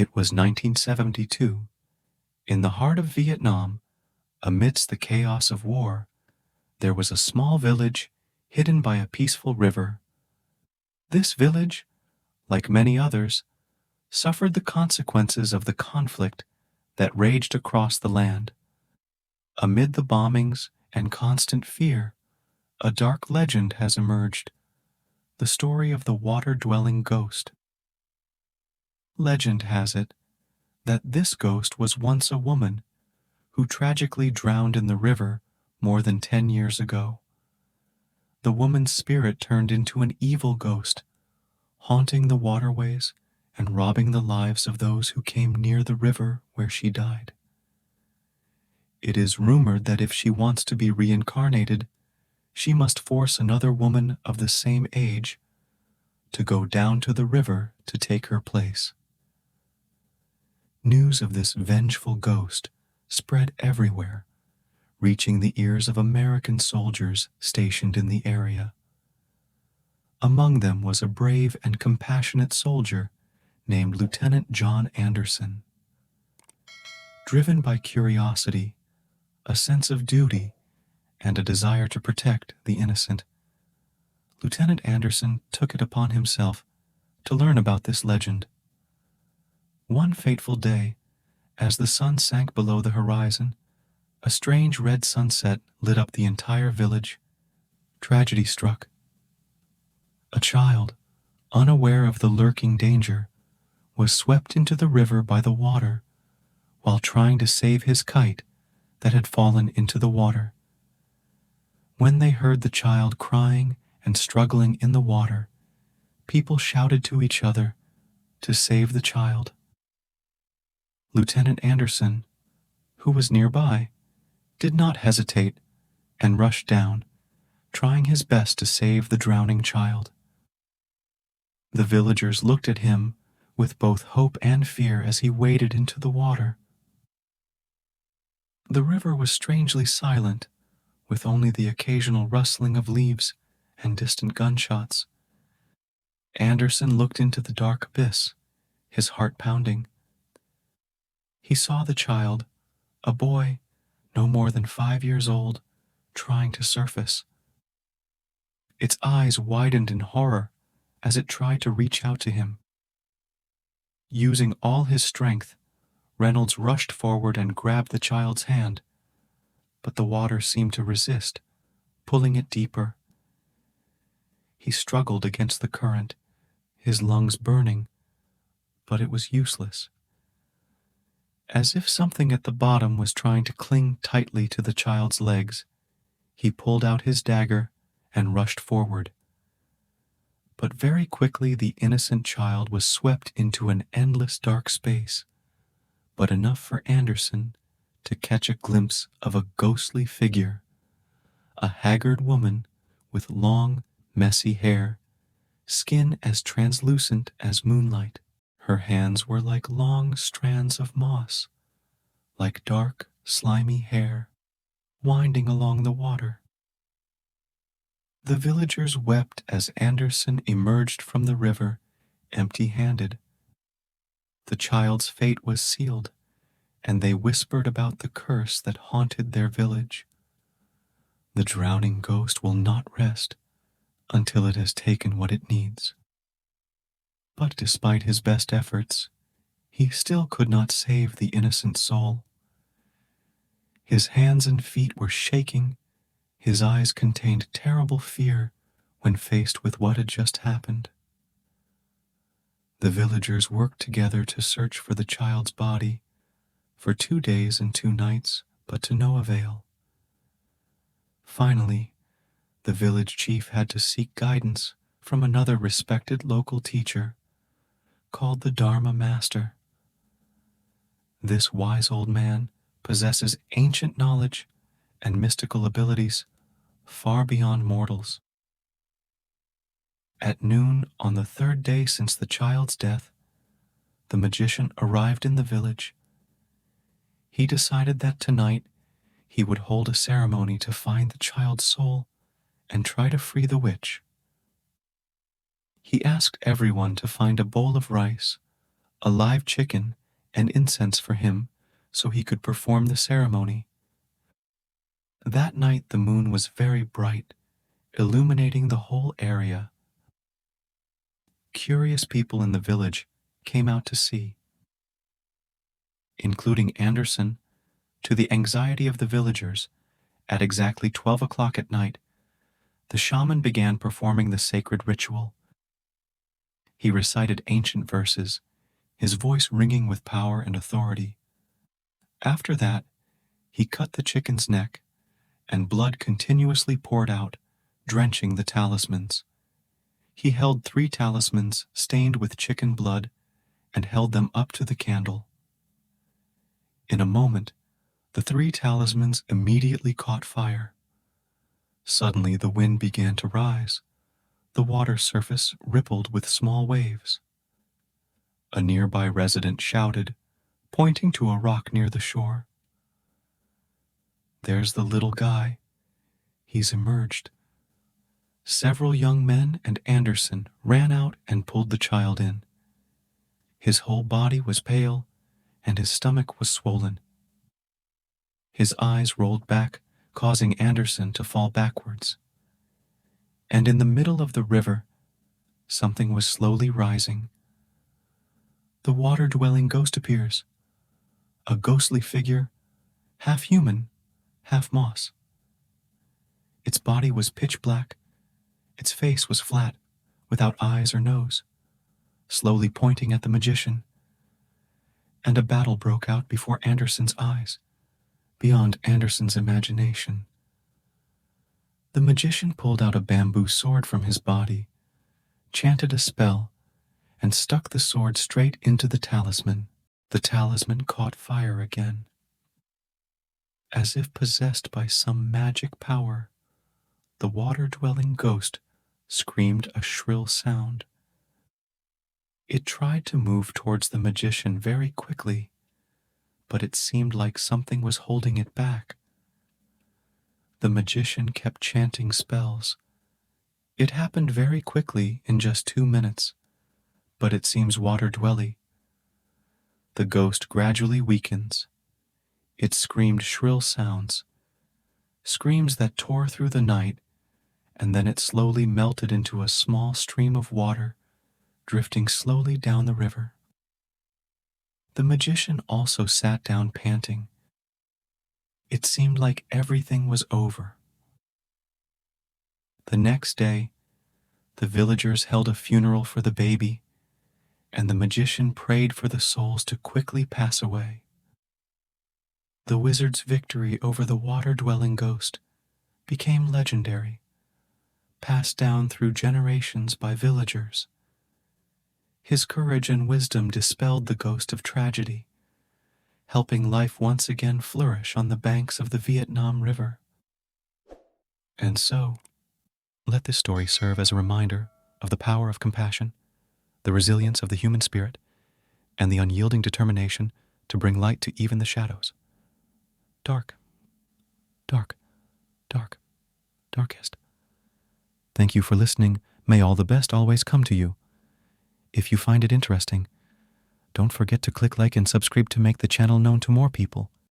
It was 1972. In the heart of Vietnam, amidst the chaos of war, there was a small village hidden by a peaceful river. This village, like many others, suffered the consequences of the conflict that raged across the land. Amid the bombings and constant fear, a dark legend has emerged, the story of the water-dwelling ghost. Legend has it that this ghost was once a woman who tragically drowned in the river more than 10 years ago. The woman's spirit turned into an evil ghost, haunting the waterways and robbing the lives of those who came near the river where she died. It is rumored that if she wants to be reincarnated, she must force another woman of the same age to go down to the river to take her place. News of this vengeful ghost spread everywhere, reaching the ears of American soldiers stationed in the area. Among them was a brave and compassionate soldier named Lieutenant John Anderson. Driven by curiosity, a sense of duty, and a desire to protect the innocent, Lieutenant Anderson took it upon himself to learn about this legend. One fateful day, as the sun sank below the horizon, a strange red sunset lit up the entire village. Tragedy struck. A child, unaware of the lurking danger, was swept into the river by the water while trying to save his kite that had fallen into the water. When they heard the child crying and struggling in the water, people shouted to each other to save the child. Lieutenant Anderson, who was nearby, did not hesitate and rushed down, trying his best to save the drowning child. The villagers looked at him with both hope and fear as he waded into the water. The river was strangely silent, with only the occasional rustling of leaves and distant gunshots. Anderson looked into the dark abyss, his heart pounding. He saw the child, a boy no more than 5 years old, trying to surface. Its eyes widened in horror as it tried to reach out to him. Using all his strength, Reynolds rushed forward and grabbed the child's hand, but the water seemed to resist, pulling it deeper. He struggled against the current, his lungs burning, but it was useless. As if something at the bottom was trying to cling tightly to the child's legs, he pulled out his dagger and rushed forward. But very quickly the innocent child was swept into an endless dark space, but enough for Anderson to catch a glimpse of a ghostly figure, a haggard woman with long, messy hair, skin as translucent as moonlight. Her hands were like long strands of moss, like dark, slimy hair, winding along the water. The villagers wept as Anderson emerged from the river, empty-handed. The child's fate was sealed, and they whispered about the curse that haunted their village. The drowning ghost will not rest until it has taken what it needs. But despite his best efforts, he still could not save the innocent soul. His hands and feet were shaking, his eyes contained terrible fear when faced with what had just happened. The villagers worked together to search for the child's body for 2 days and 2 nights, but to no avail. Finally, the village chief had to seek guidance from another respected local teacher called the Dharma Master. This wise old man possesses ancient knowledge and mystical abilities far beyond mortals. At noon on the 3rd day since the child's death, the magician arrived in the village. He decided that tonight he would hold a ceremony to find the child's soul and try to free the witch. He asked everyone to find a bowl of rice, a live chicken, and incense for him so he could perform the ceremony. That night the moon was very bright, illuminating the whole area. Curious people in the village came out to see, including Anderson. To the anxiety of the villagers, at exactly 12 o'clock at night, the shaman began performing the sacred ritual. He recited ancient verses, his voice ringing with power and authority. After that, he cut the chicken's neck, and blood continuously poured out, drenching the talismans. He held 3 talismans stained with chicken blood and held them up to the candle. In a moment, the 3 talismans immediately caught fire. Suddenly the wind began to rise. The water surface rippled with small waves. A nearby resident shouted, pointing to a rock near the shore. "There's the little guy. He's emerged." Several young men and Anderson ran out and pulled the child in. His whole body was pale, and his stomach was swollen. His eyes rolled back, causing Anderson to fall backwards. And in the middle of the river, something was slowly rising. The water-dwelling ghost appears, a ghostly figure, half human, half moss. Its body was pitch black, its face was flat, without eyes or nose, slowly pointing at the magician. And a battle broke out before Anderson's eyes, beyond Anderson's imagination. The magician pulled out a bamboo sword from his body, chanted a spell, and stuck the sword straight into the talisman. The talisman caught fire again. As if possessed by some magic power, the water-dwelling ghost screamed a shrill sound. It tried to move towards the magician very quickly, but it seemed like something was holding it back. The magician kept chanting spells. It happened very quickly, in just 2 minutes, but it seems water-dwelling. The ghost gradually weakens. It screamed shrill sounds, screams that tore through the night, and then it slowly melted into a small stream of water, drifting slowly down the river. The magician also sat down panting. It seemed like everything was over. The next day, the villagers held a funeral for the baby, and the magician prayed for the souls to quickly pass away. The wizard's victory over the water-dwelling ghost became legendary, passed down through generations by villagers. His courage and wisdom dispelled the ghost of tragedy, helping life once again flourish on the banks of the Vietnam River. And so, let this story serve as a reminder of the power of compassion, the resilience of the human spirit, and the unyielding determination to bring light to even the shadows. Dark, dark, dark, darkest. Thank you for listening. May all the best always come to you. If you find it interesting, don't forget to click like and subscribe to make the channel known to more people.